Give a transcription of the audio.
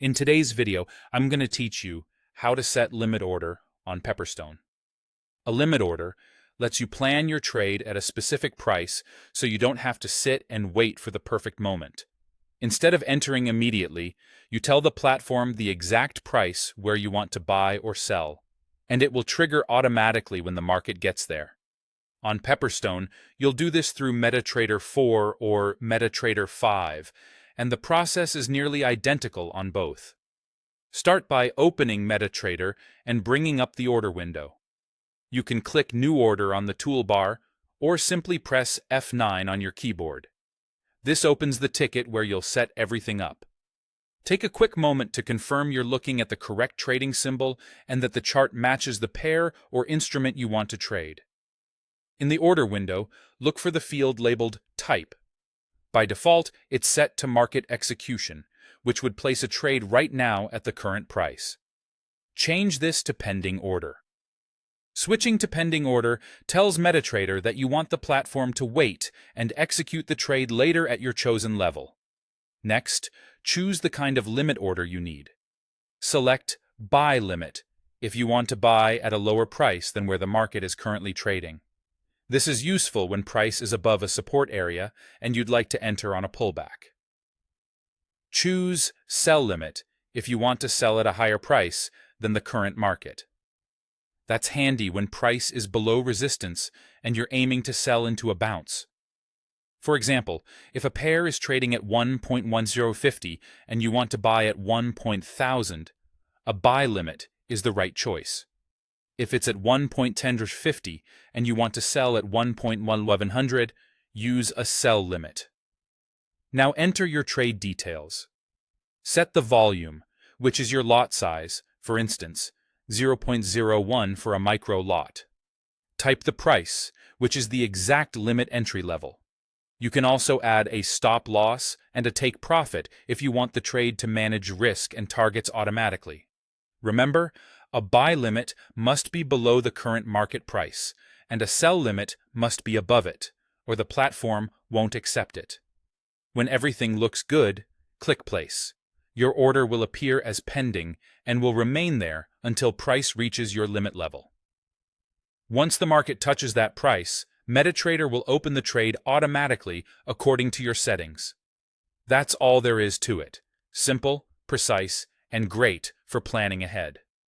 In today's video, I'm going to teach you how to set limit order on Pepperstone. A limit order lets you plan your trade at a specific price so you don't have to sit and wait for the perfect moment. Instead of entering immediately, you tell the platform the exact price where you want to buy or sell, and it will trigger automatically when the market gets there. On Pepperstone, you'll do this through MetaTrader 4 or MetaTrader 5, and the process is nearly identical on both. Start by opening MetaTrader and bringing up the order window. You can click New Order on the toolbar or simply press F9 on your keyboard. This opens the ticket where you'll set everything up. Take a quick moment to confirm you're looking at the correct trading symbol and that the chart matches the pair or instrument you want to trade. In the order window, look for the field labeled Type. By default, it's set to Market Execution, which would place a trade right now at the current price. Change this to Pending Order. Switching to Pending Order tells MetaTrader that you want the platform to wait and execute the trade later at your chosen level. Next, choose the kind of limit order you need. Select Buy Limit if you want to buy at a lower price than where the market is currently trading. This is useful when price is above a support area and you'd like to enter on a pullback. Choose Sell Limit if you want to sell at a higher price than the current market. That's handy when price is below resistance and you're aiming to sell into a bounce. For example, if a pair is trading at 1.1050 and you want to buy at 1.1000, a buy limit is the right choice. If it's at 1.1050 and you want to sell at 1.1100, use a sell limit. Now enter your trade details. Set the volume, which is your lot size, for instance, 0.01 for a micro lot. Type the price, which is the exact limit entry level. You can also add a stop loss and a take profit if you want the trade to manage risk and targets automatically. Remember, a buy limit must be below the current market price, and a sell limit must be above it, or the platform won't accept it. When everything looks good, click Place. Your order will appear as pending and will remain there until price reaches your limit level. Once the market touches that price, MetaTrader will open the trade automatically according to your settings. That's all there is to it. Simple, precise, and great for planning ahead.